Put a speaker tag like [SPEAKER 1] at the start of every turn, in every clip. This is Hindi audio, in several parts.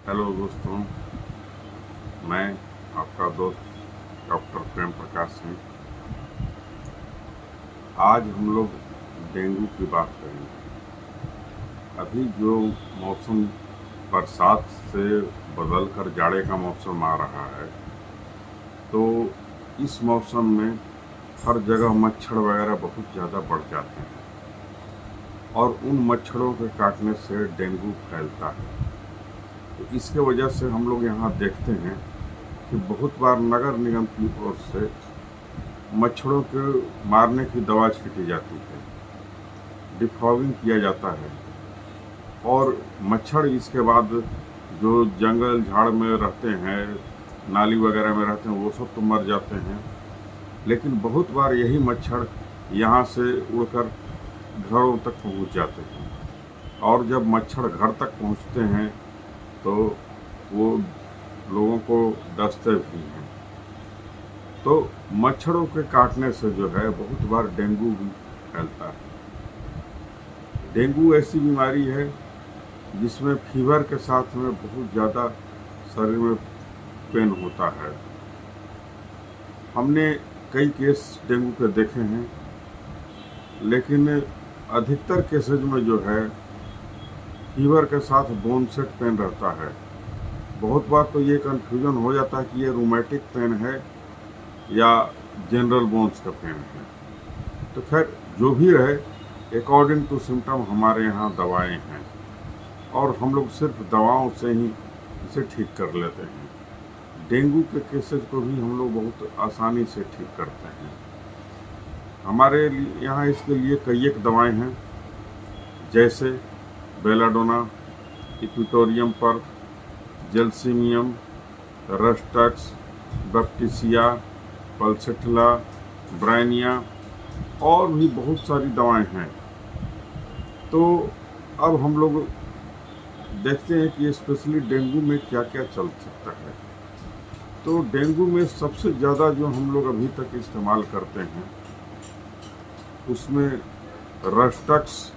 [SPEAKER 1] हेलो दोस्तों, मैं आपका दोस्त डॉक्टर प्रेम प्रकाश सिंह। आज हम लोग डेंगू की बात करेंगे। अभी जो मौसम बरसात से बदलकर जाड़े का मौसम आ रहा है, तो इस मौसम में हर जगह मच्छर वगैरह बहुत ज़्यादा बढ़ जाते हैं और उन मच्छरों के काटने से डेंगू फैलता है। तो इसके वजह से हम लोग यहाँ देखते हैं कि बहुत बार नगर निगम की ओर से मच्छरों के मारने की दवा छिड़की जाती है, डिफॉगिंग किया जाता है और मच्छर इसके बाद जो जंगल झाड़ में रहते हैं, नाली वगैरह में रहते हैं, वो सब तो मर जाते हैं। लेकिन बहुत बार यही मच्छर यहाँ से उड़कर घरों तक पहुँच जाते हैं और जब मच्छर घर तक पहुँचते हैं तो वो लोगों को डसते भी हैं। तो मच्छरों के काटने से जो है बहुत बार डेंगू भी फैलता है। डेंगू ऐसी बीमारी है जिसमें फीवर के साथ में बहुत ज़्यादा शरीर में पेन होता है। हमने कई केस डेंगू के देखे हैं, लेकिन अधिकतर केसेज में जो है फीवर के साथ बोन सेट पेन रहता है। बहुत बार तो ये कन्फ्यूजन हो जाता है कि ये रूमेटिक पेन है या जनरल बोन्स का पेन है। तो खैर जो भी रहे, अकॉर्डिंग टू सिम्टम हमारे यहाँ दवाएं हैं और हम लोग सिर्फ दवाओं से ही इसे ठीक कर लेते हैं। डेंगू के केसेज को भी हम लोग बहुत आसानी से ठीक करते हैं। हमारे यहाँ इसके लिए कई एक दवाएं हैं, जैसे बेलाडोना, इक्विटोरियम पर्क, gelsemium, rhus tox, baptisia, pulsatilla, bryonia और भी बहुत सारी दवाएं हैं। तो अब हम लोग देखते हैं कि स्पेशली डेंगू में क्या क्या चल सकता है। तो डेंगू में सबसे ज़्यादा जो हम लोग अभी तक इस्तेमाल करते हैं उसमें रस्टक्स,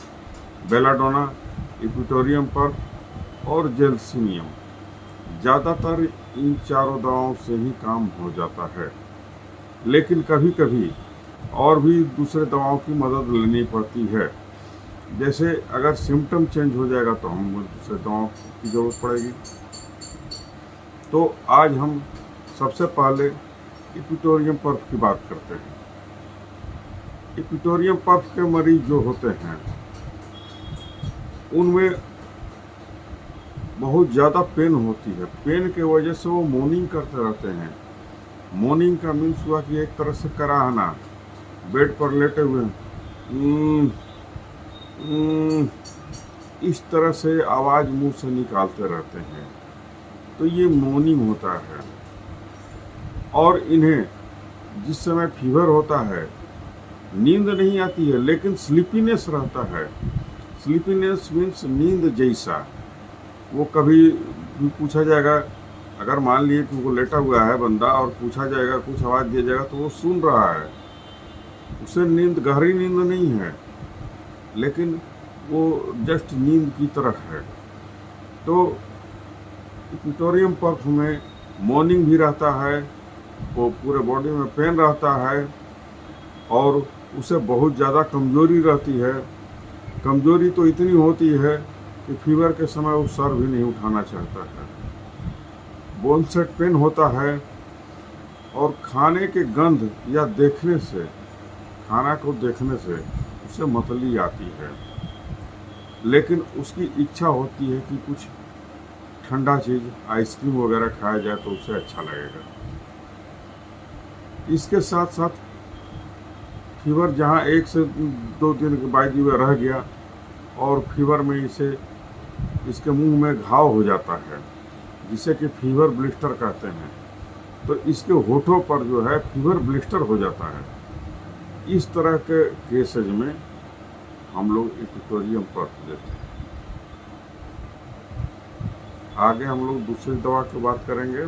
[SPEAKER 1] बेलाडोना, इक्विटोरियम पर्क और जेल्सिमियम, ज़्यादातर इन चारों दवाओं से ही काम हो जाता है। लेकिन कभी कभी और भी दूसरे दवाओं की मदद लेनी पड़ती है। जैसे अगर सिम्टम चेंज हो जाएगा तो हम दूसरे दवाओं की ज़रूरत पड़ेगी। तो आज हम सबसे पहले इक्विटोरियम पर्क की बात करते हैं। इक्विटोरियम पर्क के मरीज जो होते हैं उनमें बहुत ज़्यादा पेन होती है। पेन के वजह से वो मोर्निंग करते रहते हैं। मोर्निंग का मीन्स हुआ कि एक तरह से कराहना, बेड पर लेटे हुए इस तरह से आवाज़ मुंह से निकालते रहते हैं। तो ये मोर्निंग होता है। और इन्हें जिस समय फीवर होता है नींद नहीं आती है, लेकिन स्लीपीनेस रहता है। स्लीपीनेस मीन्स नींद जैसा। वो कभी भी पूछा जाएगा, अगर मान लिए कि वो लेटा हुआ है बंदा और पूछा जाएगा, कुछ आवाज़ दिया जाएगा तो वो सुन रहा है। उसे नींद, गहरी नींद नहीं है, लेकिन वो जस्ट नींद की तरह है। तो इक्विटोरियम पर्क में मॉर्निंग भी रहता है, वो पूरे बॉडी में पेन रहता है और उसे बहुत ज़्यादा कमज़ोरी रहती है। कमज़ोरी तो इतनी होती है कि फीवर के समय वो सर भी नहीं उठाना चाहता है। बोन सेट पेन होता है और खाने के गंध या देखने से, खाना को देखने से उसे मतली आती है, लेकिन उसकी इच्छा होती है कि कुछ ठंडा चीज़, आइसक्रीम वगैरह खाया जाए तो उसे अच्छा लगेगा। इसके साथ साथ फीवर जहाँ 1 से 2 दिन के बाद जो रह गया और फीवर में इसके मुंह में घाव हो जाता है, जिसे कि फीवर ब्लिस्टर कहते हैं। तो इसके होठों पर जो है फीवर ब्लिस्टर हो जाता है। इस तरह के केसेज में हम लोग इक्विटोरियम पर्क देते हैं। आगे हम लोग दूसरी दवा की बात करेंगे।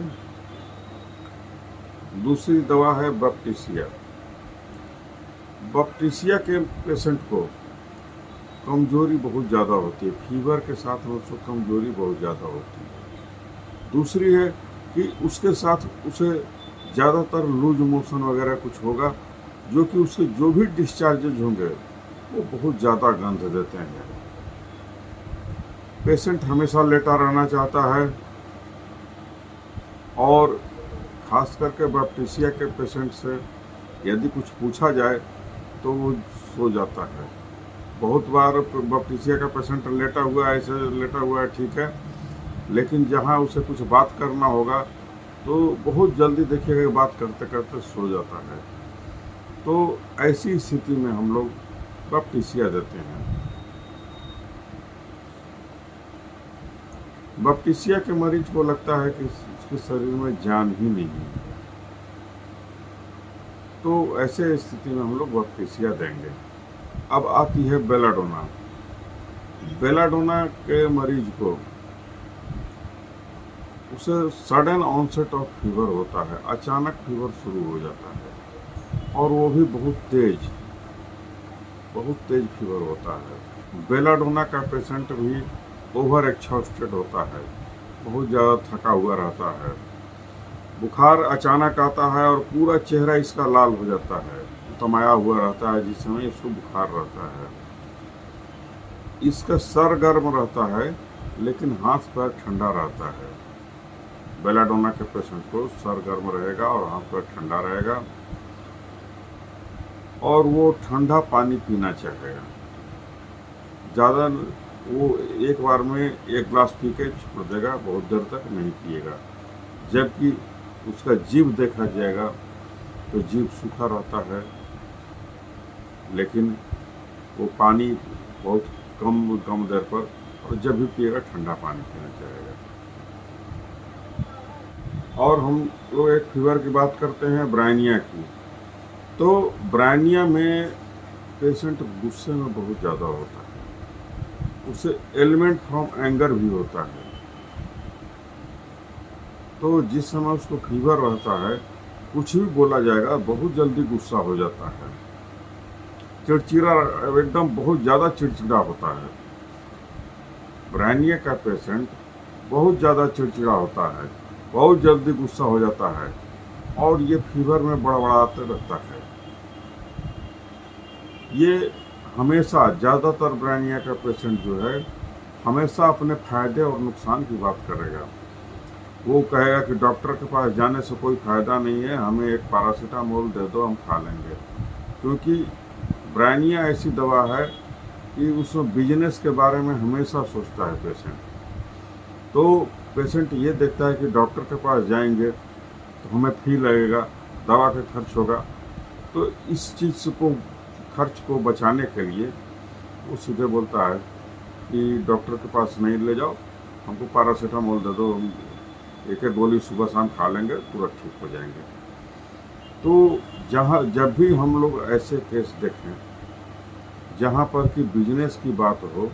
[SPEAKER 1] दूसरी दवा है बैप्टिसिया। बैप्टिसिया के पेशेंट को कमजोरी बहुत ज़्यादा होती है। फीवर के साथ में उसको कमजोरी बहुत ज़्यादा होती है। दूसरी है कि उसके साथ उसे ज़्यादातर लूज मोशन वगैरह कुछ होगा, जो कि उसके जो भी डिस्चार्जेज होंगे वो बहुत ज़्यादा गंध देते हैं। पेशेंट हमेशा लेटा रहना चाहता है, और ख़ास करके बैप्टीसिया के पेशेंट से यदि कुछ पूछा जाए तो वो सो जाता है। बहुत बार बैप्टीसिया का पेशेंट लेटा हुआ है, ऐसे लेटा हुआ है, ठीक है, लेकिन जहाँ उसे कुछ बात करना होगा तो बहुत जल्दी देखिएगा बात करते करते सो जाता है। तो ऐसी स्थिति में हम लोग बैप्टीसिया देते हैं। बैप्टीसिया के मरीज को लगता है कि उसके शरीर में जान ही नहीं है, तो ऐसे स्थिति में हम लोग बैप्टीसिया देंगे। अब आती है बेलाडोना। बेलाडोना के मरीज को उसे सडन ऑनसेट ऑफ फीवर होता है, अचानक फीवर शुरू हो जाता है, और वो भी बहुत तेज फीवर होता है। बेलाडोना का पेशेंट भी ओवर एक्सहॉस्टेड होता है, बहुत ज़्यादा थका हुआ रहता है, बुखार अचानक आता है और पूरा चेहरा इसका लाल हो जाता है, तमाया हुआ रहता है जिस समय इसको बुखार रहता है। इसका सर गर्म रहता है लेकिन हाथ पैर ठंडा रहता है। बेलाडोना के पेशेंट को सर गर्म रहेगा और हाथ पैर ठंडा रहेगा, और वो ठंडा पानी पीना चाहेगा। ज़्यादा वो एक बार में एक गिलास पी के छोड़ देगा, बहुत देर तक नहीं पिएगा। जबकि उसका जीभ देखा जाएगा तो जीभ सूखा रहता है, लेकिन वो पानी बहुत कम देर पर, और जब भी पिएगा ठंडा पानी पीना चाहेगा। और हम लोग एक फीवर की बात करते हैं, ब्रायनिया की। तो ब्रायनिया में पेशेंट गुस्से में बहुत ज़्यादा होता है, उसे एलिमेंट फ्रॉम एंगर भी होता है। तो जिस समय उसको फीवर रहता है, कुछ भी बोला जाएगा बहुत जल्दी गुस्सा हो जाता है, चिड़चिड़ा, एकदम बहुत ज़्यादा चिड़चिड़ा होता है। ब्रायनिया का पेशेंट बहुत ज़्यादा चिड़चिड़ा होता है, बहुत जल्दी गुस्सा हो जाता है, और ये फीवर में बड़बड़ाते रहता है। ये हमेशा ज़्यादातर ब्रायनिया का पेशेंट जो है हमेशा अपने फायदे और नुकसान की बात करेगा। वो कहेगा कि डॉक्टर के पास जाने से कोई फ़ायदा नहीं है, हमें एक पैरासीटामोल दे दो, हम खा लेंगे। क्योंकि ब्रायनिया ऐसी दवा है कि उसमें बिजनेस के बारे में हमेशा सोचता है पेशेंट। तो पेशेंट ये देखता है कि डॉक्टर के पास जाएंगे तो हमें फी लगेगा, दवा का खर्च होगा, तो इस चीज़ को, खर्च को बचाने के लिए वो सीधे बोलता है कि डॉक्टर के पास नहीं ले जाओ, हमको पैरासीटामोल दे दो, एक गोली सुबह शाम खा लेंगे, तुरंत ठीक हो जाएंगे। तो जब भी हम लोग ऐसे केस देखें जहाँ पर कि बिजनेस की बात हो,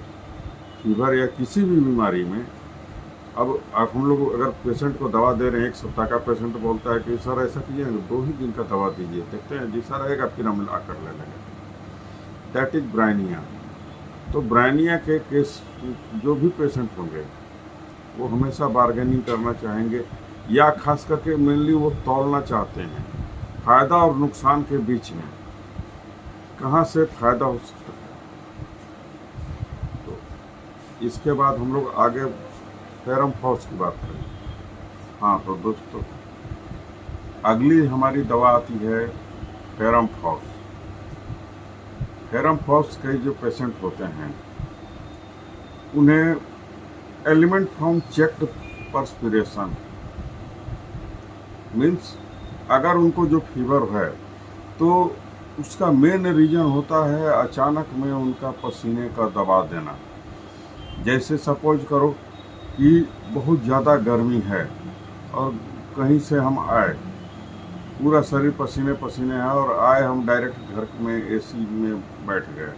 [SPEAKER 1] फीवर या किसी भी बीमारी में, अब हम लोग अगर पेशेंट को दवा दे रहे हैं, एक सप्ताह का पेशेंट बोलता है कि सर ऐसा कीजिए 2 ही दिन का दवा दीजिए, देखते हैं जैसा रहेगा फिर हम ला कर ले लेंगे। That is Bryonia. तो ब्रायनिया के केस जो भी पेशेंट होंगे वो हमेशा बार्गेनिंग करना चाहेंगे, या खास करके मेनली वो तौलना चाहते हैं फ़ायदा और नुकसान के बीच में, कहाँ से फ़ायदा हो सकता है। तो इसके बाद हम लोग आगे फेरम फॉस की बात करें। हाँ तो दोस्तों, अगली हमारी दवा आती है फेरम फॉस। फेरम फॉस के जो पेशेंट होते हैं उन्हें element from checked perspiration means, अगर उनको जो फीवर है तो उसका मेन रीज़न होता है अचानक में उनका पसीने का दबाव देना। जैसे सपोज करो कि बहुत ज़्यादा गर्मी है और कहीं से हम आए, पूरा शरीर पसीने पसीने है, और आए हम डायरेक्ट घर में एसी में बैठ गए,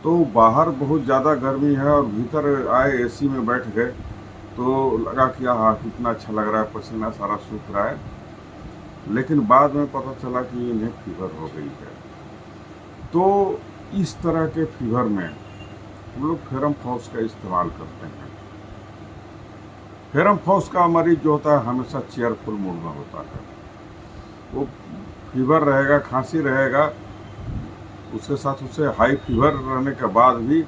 [SPEAKER 1] तो बाहर बहुत ज़्यादा गर्मी है और भीतर आए एसी में बैठ गए, तो लगा कि हाँ कितना अच्छा लग रहा है, पसीना सारा सूख रहा है, लेकिन बाद में पता चला कि इन्हें फीवर हो गई है। तो इस तरह के फीवर में हम लोग फेरम फॉस का इस्तेमाल करते हैं। फेरम फॉस का मरीज जो होता है हमेशा चेयरफुल मूड में होता है। वो फीवर रहेगा, खांसी रहेगा, उसके साथ उससे हाई फीवर रहने के बाद भी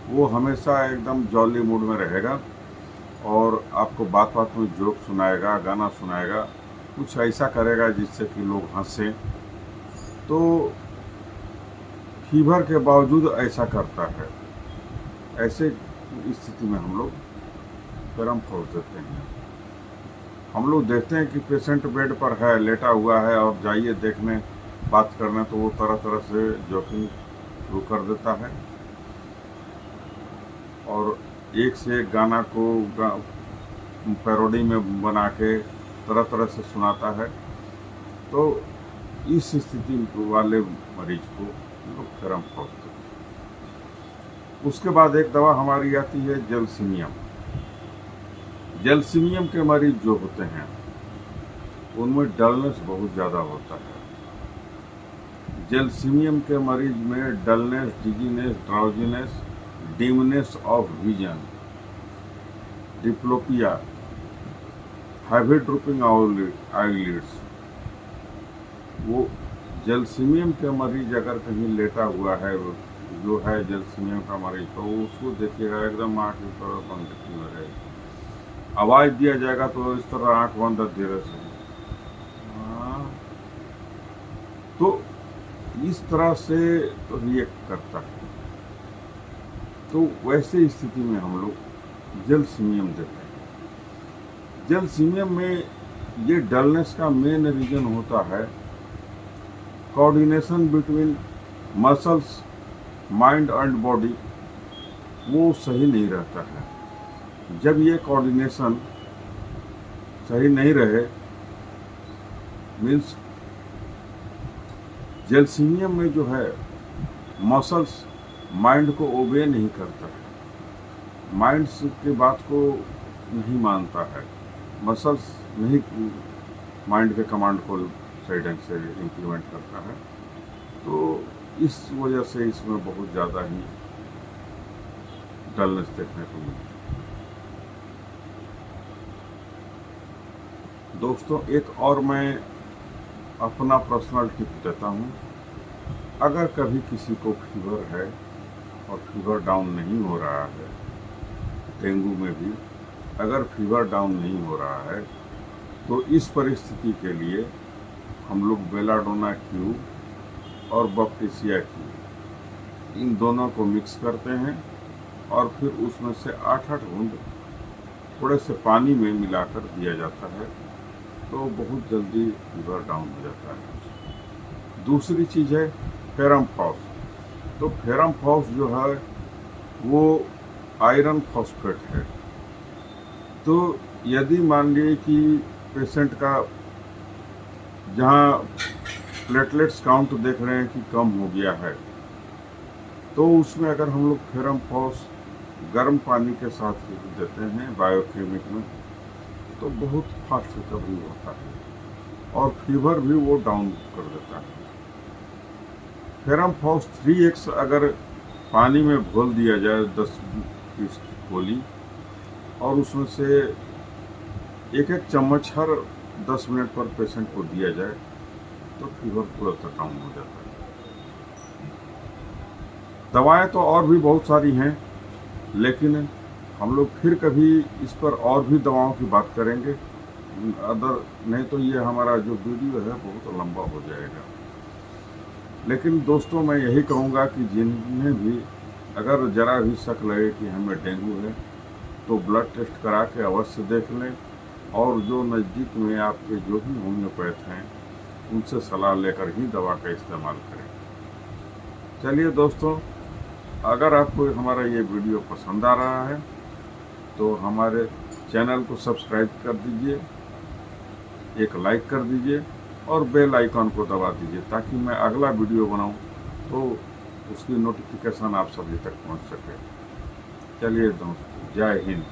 [SPEAKER 1] वो हमेशा एकदम जॉली मूड में रहेगा और आपको बात बात में जोक सुनाएगा, गाना सुनाएगा, कुछ ऐसा करेगा जिससे कि लोग हंसें। तो फीवर के बावजूद ऐसा करता है। ऐसे स्थिति में हम लोग फेरम फॉस देते हैं। हम लोग देखते हैं कि पेशेंट बेड पर है, लेटा हुआ है और जाइए देखने, बात करने, तो वो तरह तरह से जोकिंग शुरू कर देता है और एक से एक गाना को पैरोडी में बना के तरह तरह से सुनाता है। तो इस स्थिति वाले मरीज को लोग फेरम फॉस देते हैं। उसके बाद एक दवा हमारी आती है जेलसिनियम। जेलसिनियम के मरीज जो होते हैं उनमें डलनेस बहुत ज़्यादा होता है। जेलसिनियम के मरीज में dullness, dizziness, drowsiness, dimness of vision, diplopia, heavy drooping eyelids. वो जेलसिनियम के मरीज अगर कहीं लेटा हुआ है, जो है जेलसिनियम का मरीज, तो उसको देखिएगा एकदम आँख की तरह बंद दिखने लगेगी। आवाज़ दिया जाएगा तो इस तरह आँख बंद धीरे से, तो इस तरह से रिएक्ट करता है। तो वैसे स्थिति में हम लोग जेलसिनियम देते हैं। जेलसिनियम में ये डलनेस का मेन रीजन होता है coordination between muscles, mind and body, वो सही नहीं रहता है। जब ये कोऑर्डिनेशन सही नहीं रहे, मीन्स जेलसिनियम में जो है मसल्स माइंड को ओबे नहीं करता है, माइंड की बात को नहीं मानता है, मसल्स नहीं माइंड के कमांड को सही ढंग से इम्प्लीमेंट करता है। तो इस वजह से इसमें बहुत ज़्यादा ही डलनेस देखने को मिलती है। दोस्तों, एक और मैं अपना पर्सनल टिप देता हूँ। अगर कभी किसी को फीवर है और फीवर डाउन नहीं हो रहा है, डेंगू में भी अगर फीवर डाउन नहीं हो रहा है, तो इस परिस्थिति के लिए हम लोग बेलाडोना क्यू और बप्टिसिया क्यू, इन दोनों को मिक्स करते हैं और फिर उसमें से 8-8 बूंद थोड़े से पानी में मिलाकर दिया जाता है, तो बहुत जल्दी फीवर डाउन हो जाता है। दूसरी चीज़ है फेरम फॉस। तो फेरम फॉस जो है वो आयरन फॉस्फेट है। तो यदि मान लीजिए कि पेशेंट का जहाँ प्लेटलेट्स काउंट देख रहे हैं कि कम हो गया है, तो उसमें अगर हम लोग फेरम फॉस गर्म पानी के साथ देते हैं बायोकेमिक में, तो बहुत फास्ट रिकवरी होता है और फीवर भी वो डाउन कर देता है। फेरम फॉस 3x अगर पानी में घोल दिया जाए 10-20 गोली, और उसमें से एक चम्मच हर 10 मिनट पर पेशेंट को दिया जाए, तो फीवर तुरंत डाउन हो जाता है। दवाएं तो और भी बहुत सारी हैं, लेकिन हम लोग फिर कभी इस पर और भी दवाओं की बात करेंगे। नहीं तो ये हमारा जो वीडियो है बहुत लंबा हो जाएगा। लेकिन दोस्तों, मैं यही कहूँगा कि जिन्हें भी अगर ज़रा भी शक लगे कि हमें डेंगू है, तो ब्लड टेस्ट करा के अवश्य देख लें, और जो नज़दीक में आपके जो भी होम्योपैथ हैं उनसे सलाह लेकर ही दवा का इस्तेमाल करें। चलिए दोस्तों, अगर आपको हमारा ये वीडियो पसंद आ रहा है तो हमारे चैनल को सब्सक्राइब कर दीजिए, एक लाइक कर दीजिए और बेल आइकॉन को दबा दीजिए, ताकि मैं अगला वीडियो बनाऊं तो उसकी नोटिफिकेशन आप सभी तक पहुंच सके। चलिए दोस्तों, जय हिंद।